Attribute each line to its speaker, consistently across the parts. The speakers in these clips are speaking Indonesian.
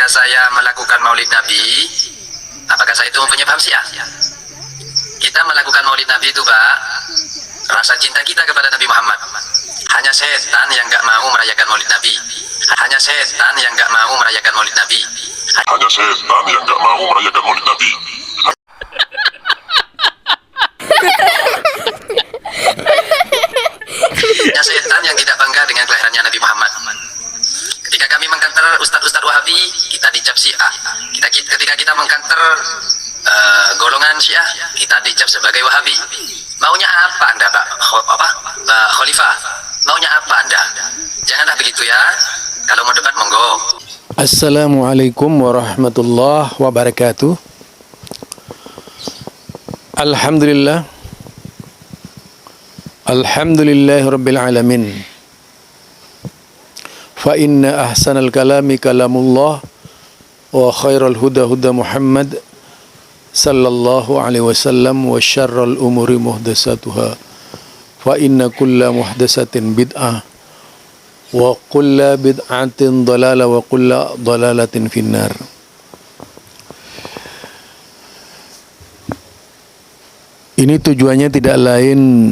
Speaker 1: saya melakukan maulid Nabi, apakah saya itu mempunyai paham Syiah? Kita melakukan maulid Nabi itu, Pak, rasa cinta kita kepada Nabi Muhammad. Hanya setan yang nggak mau merayakan maulid Nabi. Hanya setan yang nggak mau merayakan maulid Nabi.
Speaker 2: Hanya setan yang nggak mau merayakan maulid Nabi.
Speaker 1: Hanya setan yang tidak bangga dengan kelahirannya Nabi Muhammad. Ketika kami mengkanter Ustadz Wahabi, kita dicap Syiah. Ketika kita mengkanter golongan Syiah, kita dicap sebagai Wahabi. Maunya apa Anda, Pak Khalifah? Maunya apa Anda? Janganlah begitu ya. Kalau mau debat, monggo.
Speaker 3: Assalamualaikum warahmatullahi wabarakatuh. Alhamdulillah. Alhamdulillahi rabbil alamin. Fa inna ahsanal kalami kalamullah wa khairal huda huda Muhammad sallallahu alaihi wasallam wa syarral umuri muhdatsatuha. Fa inna kulla muhdatsatin bid'ah wa kulla bid'atin dhalalah wa kulla dhalalatin finnar. Ini tujuannya tidak lain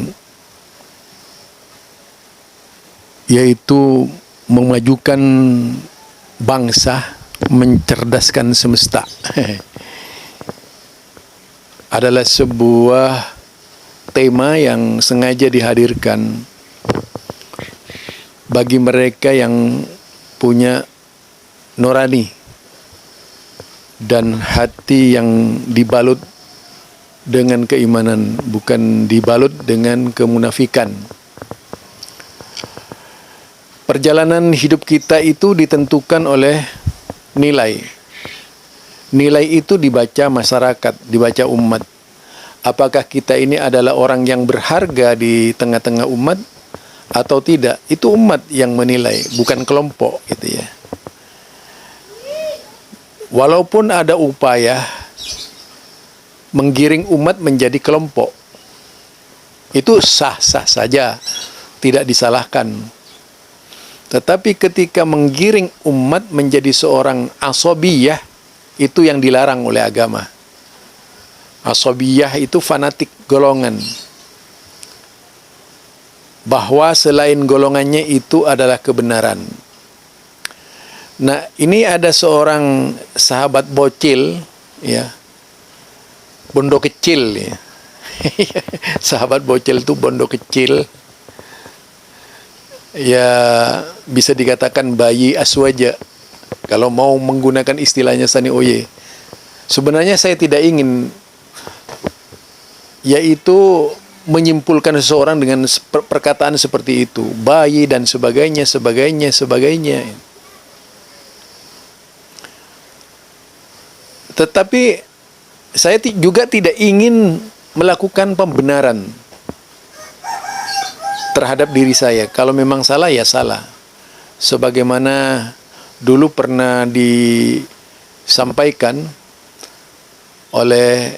Speaker 3: yaitu memajukan bangsa, mencerdaskan semesta. Adalah sebuah tema yang sengaja dihadirkan bagi mereka yang punya nurani dan hati yang dibalut dengan keimanan, bukan dibalut dengan kemunafikan. Perjalanan hidup kita itu ditentukan oleh nilai. Nilai itu dibaca masyarakat, dibaca umat. Apakah kita ini adalah orang yang berharga di tengah-tengah umat atau tidak? Itu umat yang menilai, bukan kelompok gitu ya. Walaupun ada upaya menggiring umat menjadi kelompok, itu sah-sah saja, tidak disalahkan. Tetapi ketika menggiring umat menjadi seorang asabiyah, itu yang dilarang oleh agama. Asabiyah itu fanatik golongan. Bahwa selain golongannya itu adalah kebenaran. Nah, ini ada seorang sahabat bocil, ya, bondo kecil, ya. Sahabat bocil itu bondo kecil. Ya, bisa dikatakan bayi aswaja kalau mau menggunakan istilahnya Sani Oye. Sebenarnya saya tidak ingin yaitu menyimpulkan seseorang dengan perkataan seperti itu, bayi dan sebagainya. Tetapi saya juga tidak ingin melakukan pembenaran terhadap diri saya. Kalau memang salah, ya salah. Sebagaimana dulu pernah disampaikan oleh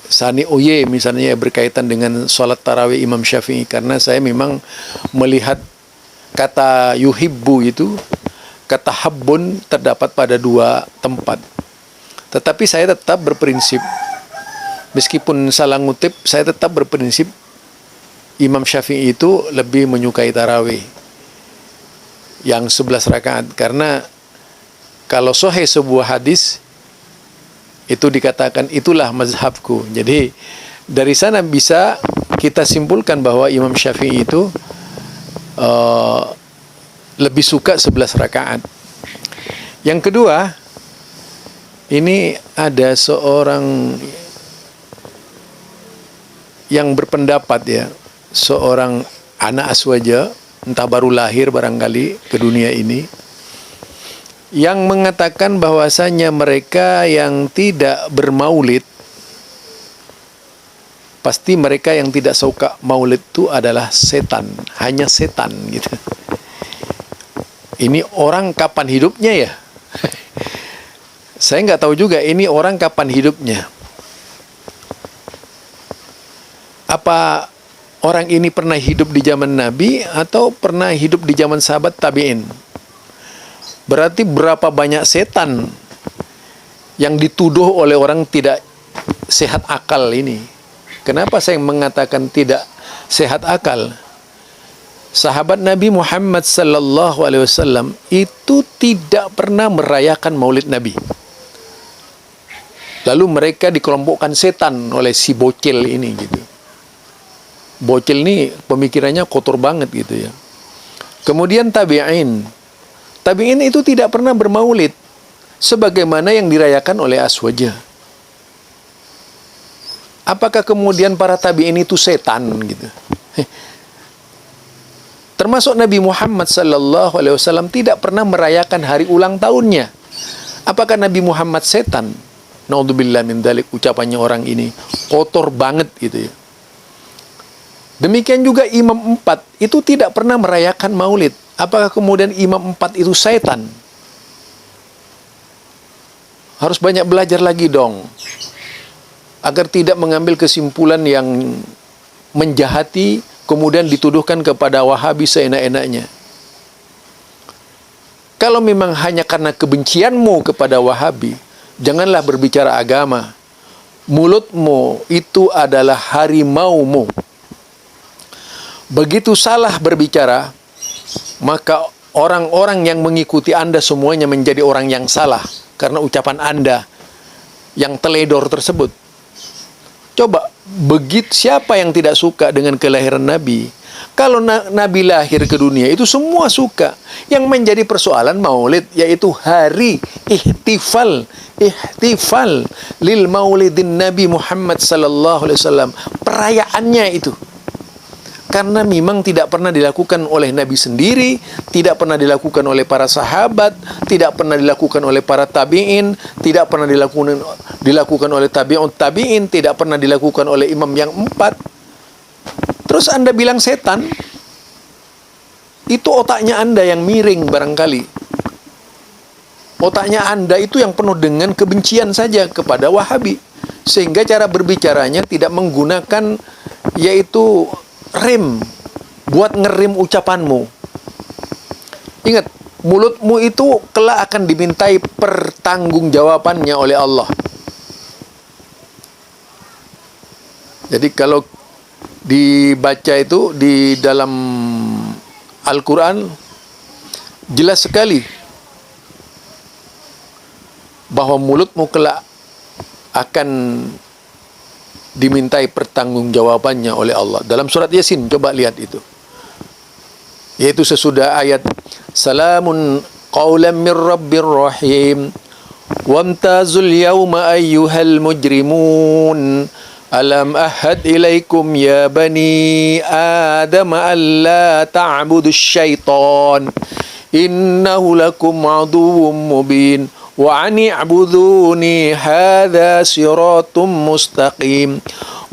Speaker 3: Sani Oye misalnya berkaitan dengan sholat tarawih Imam Syafi'i. Karena saya memang melihat kata yuhibbu itu, kata habbun terdapat pada dua tempat. Tetapi saya tetap berprinsip, meskipun salah ngutip, saya tetap berprinsip Imam Syafi'i itu lebih menyukai tarawih yang 11 rakaat. Karena kalau sahih sebuah hadis itu dikatakan itulah mazhabku. Jadi dari sana bisa kita simpulkan bahwa Imam Syafi'i itu lebih suka 11 rakaat. Yang kedua, ini ada seorang yang berpendapat, ya, seorang anak aswaja, entah baru lahir barangkali ke dunia ini, yang mengatakan bahwasanya mereka yang tidak bermaulid, pasti mereka yang tidak suka maulid itu adalah setan, hanya setan gitu. Ini orang kapan hidupnya ya? Saya nggak tahu juga ini orang kapan hidupnya. Apa orang ini pernah hidup di zaman Nabi atau pernah hidup di zaman sahabat tabi'in? Berarti berapa banyak setan yang dituduh oleh orang tidak sehat akal ini. Kenapa saya mengatakan tidak sehat akal? Sahabat Nabi Muhammad sallallahu alaihi wasallam itu tidak pernah merayakan Maulid Nabi. Lalu mereka dikelompokkan setan oleh si bocil ini gitu. Bocil ini pemikirannya kotor banget gitu ya. Kemudian tabi'in. Tabi'in itu tidak pernah bermaulid sebagaimana yang dirayakan oleh Aswaja. Apakah kemudian para tabi'in itu setan gitu? Termasuk Nabi Muhammad sallallahu alaihi wasallam tidak pernah merayakan hari ulang tahunnya. Apakah Nabi Muhammad setan? Naudzubillah min dzalik, ucapannya orang ini kotor banget gitu ya. Demikian juga Imam 4 itu tidak pernah merayakan Maulid. Apakah kemudian Imam 4 itu setan? Harus banyak belajar lagi dong, agar tidak mengambil kesimpulan yang menjahati kemudian dituduhkan kepada Wahabi seenak-enaknya. Kalau memang hanya karena kebencianmu kepada Wahabi, janganlah berbicara agama. Mulutmu itu adalah harimaumu. Begitu salah berbicara, maka orang-orang yang mengikuti Anda semuanya menjadi orang yang salah karena ucapan Anda yang teledor tersebut. Coba, begitu siapa yang tidak suka dengan kelahiran Nabi? Kalau Nabi lahir ke dunia, itu semua suka. Yang menjadi persoalan Maulid, yaitu hari ihtifal lil maulidin Nabi Muhammad sallallahu alaihi wasallam. Perayaannya itu. Karena memang tidak pernah dilakukan oleh Nabi sendiri, tidak pernah dilakukan oleh para sahabat, tidak pernah dilakukan oleh para tabi'in, tidak pernah dilakukan oleh tabi'in, tidak pernah dilakukan oleh imam yang 4. Terus Anda bilang setan? Itu otaknya Anda yang miring barangkali. Otaknya Anda itu yang penuh dengan kebencian saja kepada Wahabi. Sehingga cara berbicaranya tidak menggunakan yaitu rem buat ngerem ucapanmu. Ingat, mulutmu itu kelak akan dimintai pertanggungjawabannya oleh Allah. Jadi kalau dibaca itu di dalam Al-Quran jelas sekali bahwa mulutmu kelak akan dimintai pertanggungjawabannya oleh Allah. Dalam surat Yasin, coba lihat itu. Yaitu sesudah ayat Salamun qawlan min rabbir rahim wamtazul yawma ayyuhal mujrimun alam ahad ilaikum ya bani adam alla ta'budus syaitan innahu lakum aduwwum mubin wa ani'buduni hadha siratum mustaqim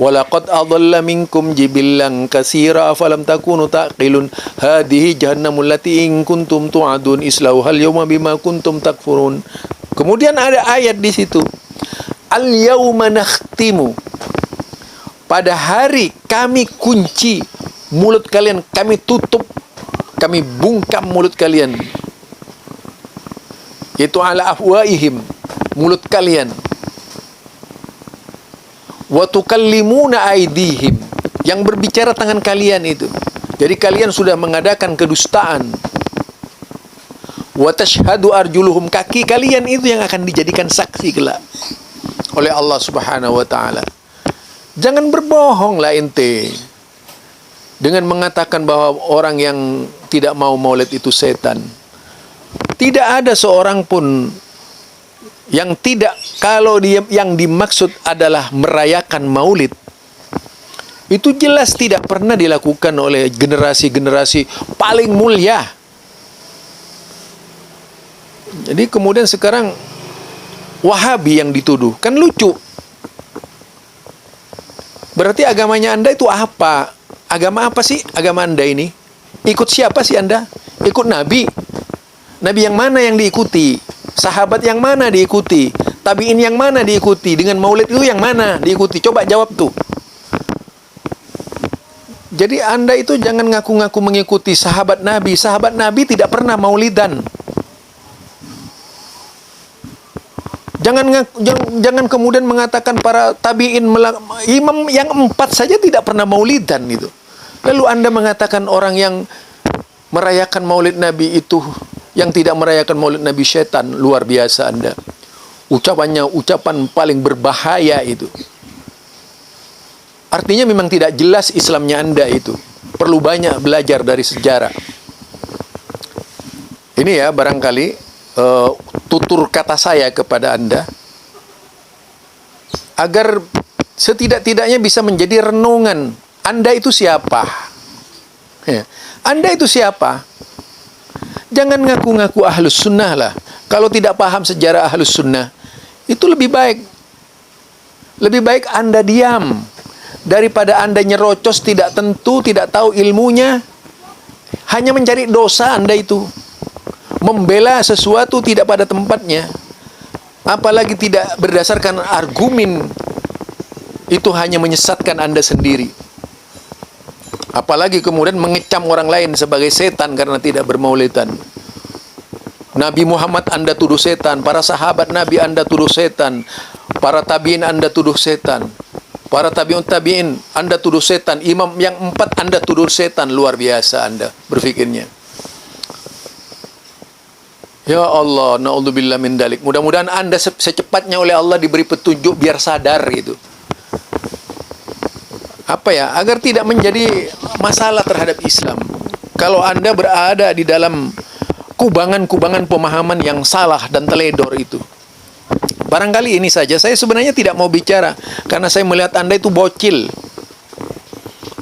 Speaker 3: wa laqad adalla minkum jibillan katsira afalam takunu taqilun hadhihi jahannamul lati in kuntum tu'adun islauhal yawma bima kuntum takfurun. Kemudian ada ayat di situ, al yauma nakhtimu, pada hari kami kunci mulut kalian, kami tutup, kami bungkam mulut kalian, yaitu ala afwaihim, mulut kalian, wa tukallimuna aidihim, yang berbicara tangan kalian itu. Jadi kalian sudah mengadakan kedustaan. Wa tashhadu arjuluhum, kaki kalian itu yang akan dijadikan saksi kelak oleh Allah Subhanahu wa taala. Jangan berbohonglah ente dengan mengatakan bahwa orang yang tidak mau maulid itu setan. Tidak ada seorang pun yang tidak, kalau dia yang dimaksud adalah merayakan maulid, itu jelas tidak pernah dilakukan oleh generasi-generasi paling mulia. Jadi kemudian sekarang Wahabi yang dituduh, kan lucu. Berarti agamanya Anda itu apa? Agama apa sih agama Anda ini? Ikut siapa sih Anda? Ikut Nabi? Nabi yang mana yang diikuti? Sahabat yang mana diikuti? Tabi'in yang mana diikuti? Dengan maulid itu yang mana diikuti? Coba jawab tuh. Jadi Anda itu jangan ngaku-ngaku mengikuti sahabat Nabi. Sahabat Nabi tidak pernah maulidan. Jangan kemudian mengatakan para tabi'in imam yang 4 saja tidak pernah maulidan itu. Lalu Anda mengatakan orang yang merayakan maulid Nabi itu, yang tidak merayakan maulid Nabi setan. Luar biasa Anda. Ucapannya ucapan paling berbahaya itu. Artinya memang tidak jelas Islamnya Anda itu. Perlu banyak belajar dari sejarah. Ini ya barangkali tutur kata saya kepada Anda, agar setidak-tidaknya bisa menjadi renungan. Anda itu siapa? Ya. Anda itu siapa? Jangan ngaku-ngaku ahlus sunnah lah. Kalau tidak paham sejarah ahlus sunnah, itu lebih baik. Lebih baik Anda diam, daripada Anda nyerocos tidak tentu, tidak tahu ilmunya, hanya mencari dosa Anda itu. Membela sesuatu tidak pada tempatnya, apalagi tidak berdasarkan argumen, itu hanya menyesatkan Anda sendiri. Apalagi kemudian mengecam orang lain sebagai setan karena tidak bermaulidan. Nabi Muhammad Anda tuduh setan, para sahabat Nabi Anda tuduh setan, para tabi'in Anda tuduh setan, para tabi'in Anda tuduh setan, imam yang 4 Anda tuduh setan. Luar biasa Anda berfikirnya. Ya Allah, na'udzubillah min dalik. Mudah-mudahan Anda secepatnya oleh Allah diberi petunjuk biar sadar gitu. Apa ya? Agar tidak menjadi masalah terhadap Islam. Kalau Anda berada di dalam kubangan-kubangan pemahaman yang salah dan teledor itu. Barangkali ini saja. Saya sebenarnya tidak mau bicara karena saya melihat Anda itu bocil.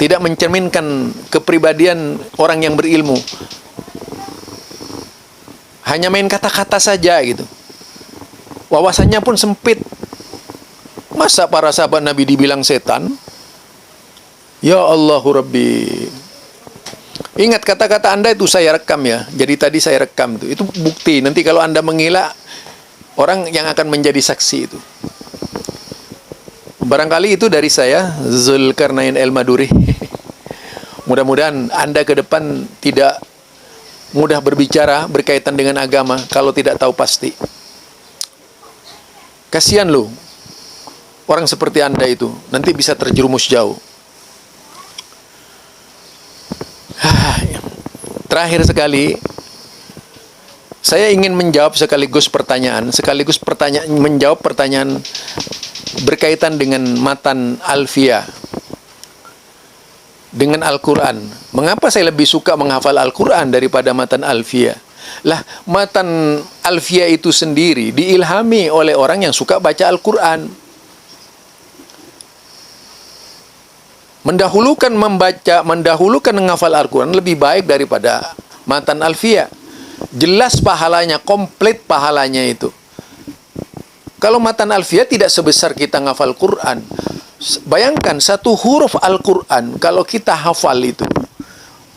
Speaker 3: Tidak mencerminkan kepribadian orang yang berilmu. Hanya main kata-kata saja gitu. Wawasannya pun sempit. Masa para sahabat Nabi dibilang setan? Ya Allahu Rabbi. Ingat kata-kata Anda itu saya rekam ya. Jadi tadi saya rekam itu. Itu bukti. Nanti kalau Anda mengira, orang yang akan menjadi saksi itu. Barangkali itu dari saya, Zulkarnain El-Maduri. Mudah-mudahan Anda ke depan tidak mudah berbicara berkaitan dengan agama kalau tidak tahu pasti. Kasihan loh orang seperti Anda itu, nanti bisa terjerumus jauh. Terakhir sekali, saya ingin menjawab sekaligus menjawab pertanyaan berkaitan dengan matan Alfiyah dengan Al-Quran. Mengapa saya lebih suka menghafal Al-Quran daripada matan Alfiyah? Lah, matan Alfiyah itu sendiri diilhami oleh orang yang suka baca Al-Quran. Mendahulukan menghafal Al-Quran lebih baik daripada matan Alfiyah. Jelas pahalanya, komplit pahalanya itu. Kalau matan Alfiyah tidak sebesar kita menghafal Quran. Bayangkan satu huruf Al-Quran, kalau kita hafal itu,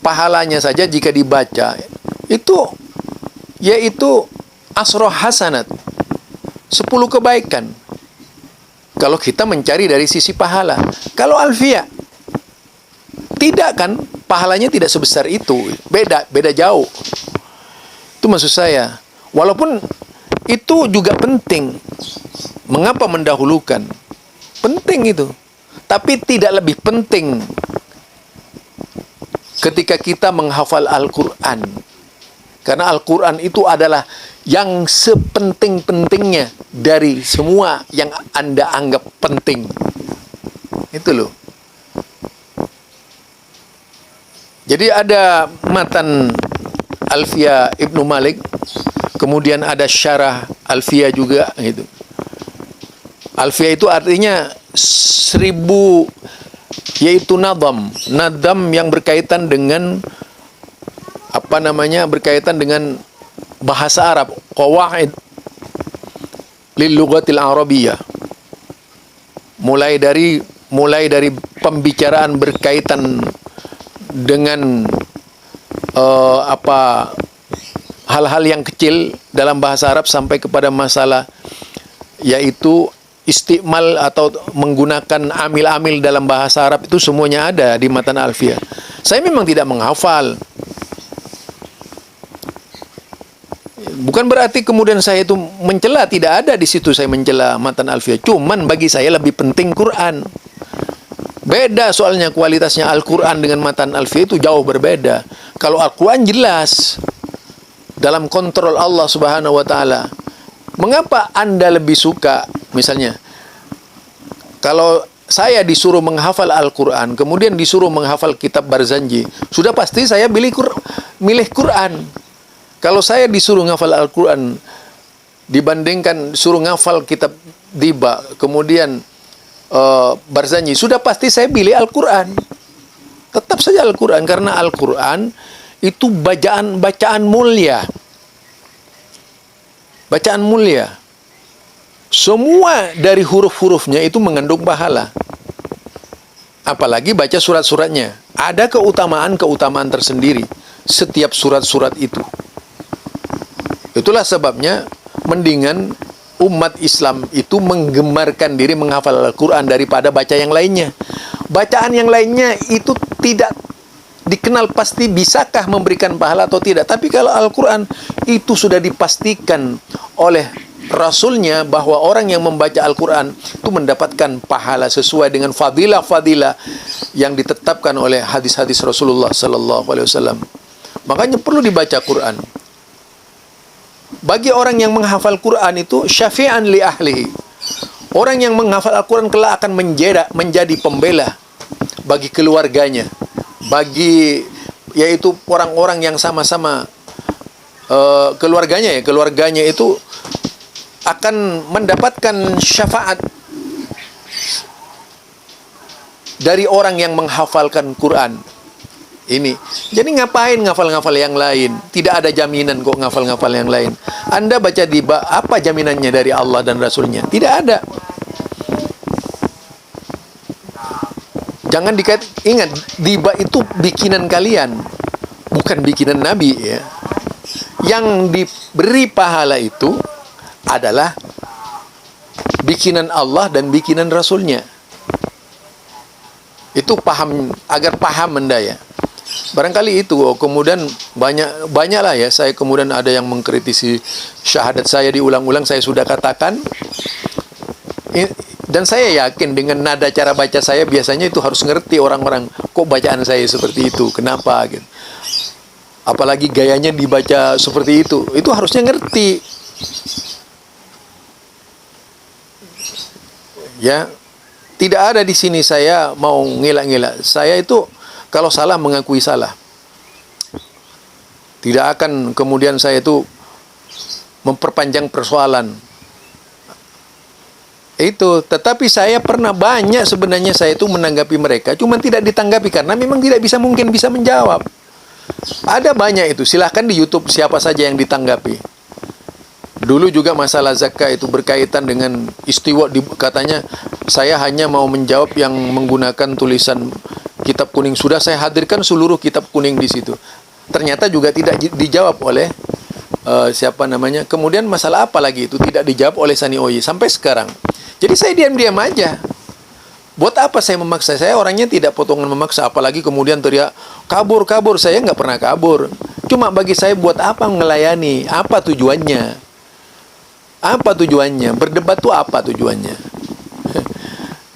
Speaker 3: pahalanya saja jika dibaca, itu yaitu asroh hasanat, 10 kebaikan. Kalau kita mencari dari sisi pahala. Kalau Alfiyah, tidak kan, pahalanya tidak sebesar itu. Beda jauh. Itu maksud saya. Walaupun itu juga penting. Mengapa mendahulukan? Penting itu. Tapi tidak lebih penting ketika kita menghafal Al-Quran. Karena Al-Quran itu adalah yang sepenting-pentingnya dari semua yang Anda anggap penting. Itu loh. Jadi ada matan Alfiyah Ibnu Malik, kemudian ada syarah Alfiyah juga gitu. Alfiyah itu artinya 1000, yaitu nadam yang berkaitan dengan berkaitan dengan bahasa Arab, qawaid lil lughatil arabiyyah. Mulai dari pembicaraan berkaitan dengan hal-hal yang kecil dalam bahasa Arab sampai kepada masalah yaitu istimal atau menggunakan amil-amil dalam bahasa Arab, itu semuanya ada di matan Alfiyah. Saya memang tidak menghafal. Bukan berarti kemudian saya itu mencela, tidak ada di situ saya mencela matan alfiyah. Cuman bagi saya lebih penting Quran. Beda soalnya kualitasnya Al-Quran dengan matan alfiyah itu jauh berbeda. Kalau Al-Quran jelas dalam kontrol Allah Subhanahu wa taala. Mengapa Anda lebih suka misalnya kalau saya disuruh menghafal Al-Quran, kemudian disuruh menghafal kitab Barzanji, sudah pasti saya milih Quran. Kalau saya disuruh menghafal Al-Quran dibandingkan suruh menghafal kitab Diba, kemudian Barzanji, sudah pasti saya pilih Al-Quran. Tetap saja Al-Quran, karena Al-Quran itu bacaan mulia. Bacaan mulia. Semua dari huruf-hurufnya itu mengandung pahala. Apalagi baca surat-suratnya. Ada keutamaan-keutamaan tersendiri setiap surat-surat itu. Itulah sebabnya mendingan umat Islam itu menggemarkan diri menghafal Al-Quran daripada baca yang lainnya. Bacaan yang lainnya itu tidak dikenal pasti bisakah memberikan pahala atau tidak. Tapi kalau Al-Quran itu sudah dipastikan oleh Rasulnya bahwa orang yang membaca Al-Quran itu mendapatkan pahala sesuai dengan fadilah-fadilah yang ditetapkan oleh hadis-hadis Rasulullah Sallallahu Alaihi Wasallam. Makanya perlu dibaca Quran. Bagi orang yang menghafal Quran itu syafi'an li ahlihi. Orang yang menghafal Al-Quran kelak akan menjadi pembela bagi keluarganya, bagi yaitu orang-orang yang sama-sama keluarganya itu akan mendapatkan syafaat dari orang yang menghafalkan Quran ini. Jadi ngapain ngafal-ngafal yang lain? Tidak ada jaminan kok ngafal-ngafal yang lain. Anda baca Diba, apa jaminannya dari Allah dan Rasulnya? Tidak ada. Jangan ingat, Diba itu bikinan kalian, bukan bikinan Nabi ya. Yang diberi pahala itu adalah bikinan Allah dan bikinan Rasulnya. Itu paham, agar paham Anda ya. Barangkali itu. Kemudian banyaklah ya, saya kemudian ada yang mengkritisi syahadat saya diulang-ulang, saya sudah katakan. Dan saya yakin dengan nada cara baca saya biasanya itu harus ngerti orang-orang, kok bacaan saya seperti itu, kenapa gitu. Apalagi gayanya dibaca seperti itu harusnya ngerti. Ya, tidak ada di sini saya mau ngelak-ngelak. Saya itu kalau salah mengakui salah. Tidak akan kemudian saya itu memperpanjang persoalan. Itu, tetapi saya pernah banyak sebenarnya saya itu menanggapi mereka, cuma tidak ditanggapi karena memang tidak mungkin bisa menjawab. Ada banyak itu, silahkan di YouTube siapa saja yang ditanggapi. Dulu juga masalah zakat itu berkaitan dengan istiwa, katanya saya hanya mau menjawab yang menggunakan tulisan kitab kuning. Sudah saya hadirkan seluruh kitab kuning di situ. Ternyata juga tidak dijawab oleh siapa namanya. Kemudian masalah apa lagi itu tidak dijawab oleh Sani Oyi sampai sekarang. Jadi saya diam-diam aja. Buat apa saya memaksa? Saya orangnya tidak potongan memaksa, apalagi kemudian teriak kabur. Saya nggak pernah kabur. Cuma bagi saya buat apa melayani? Apa tujuannya? Apa tujuannya? Berdebat itu apa tujuannya?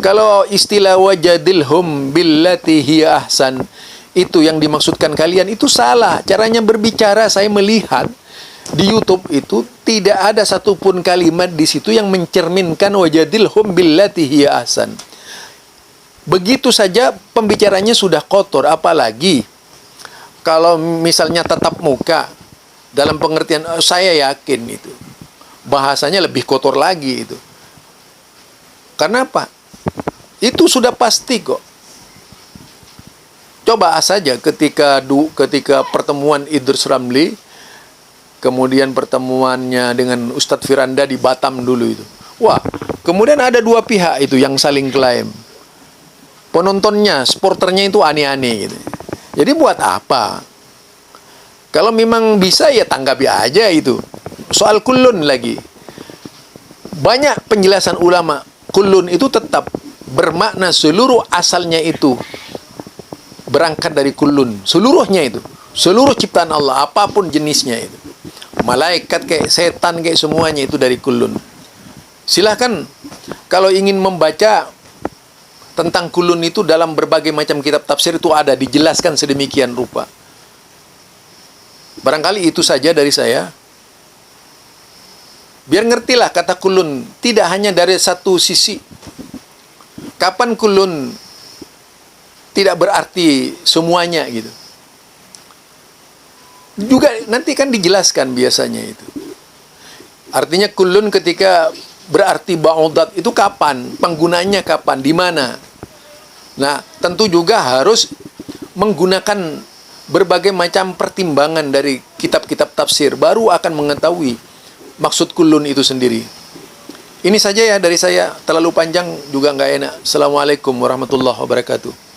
Speaker 3: Kalau istilah wajadilhum billati hiya ahsan, itu yang dimaksudkan kalian itu salah. Caranya berbicara saya melihat di YouTube itu tidak ada satupun kalimat di situ yang mencerminkan wajadilhum billati hiya ahsan. Begitu saja pembicaranya sudah kotor, apalagi kalau misalnya tatap muka dalam pengertian saya yakin itu bahasanya lebih kotor lagi itu. Karena apa? Itu sudah pasti kok. Coba saja ketika pertemuan Idrus Ramli, kemudian pertemuannya dengan Ustadz Firanda di Batam dulu itu. Wah, kemudian ada dua pihak itu yang saling klaim. Penontonnya, supporternya itu aneh-aneh gitu. Jadi buat apa? Kalau memang bisa ya tanggapi aja itu. Soal kullun lagi. Banyak penjelasan ulama, kullun itu tetap bermakna seluruh asalnya itu berangkat dari kullun. Seluruhnya itu. Seluruh ciptaan Allah, apapun jenisnya itu. malaikat kayak setan kayak semuanya itu dari kulun. Silahkan kalau ingin membaca tentang kulun itu dalam berbagai macam kitab tafsir itu ada dijelaskan sedemikian rupa. Barangkali itu saja dari saya. Biar ngertilah kata kulun tidak hanya dari satu sisi. Kapan kulun tidak berarti semuanya gitu. Juga nanti kan dijelaskan biasanya itu. Artinya kulun ketika berarti ba'udat itu kapan? Penggunaannya kapan? Di mana? Nah, tentu juga harus menggunakan berbagai macam pertimbangan dari kitab-kitab tafsir. Baru akan mengetahui maksud kulun itu sendiri. Ini saja ya dari saya. Terlalu panjang juga nggak enak. Assalamualaikum warahmatullahi wabarakatuh.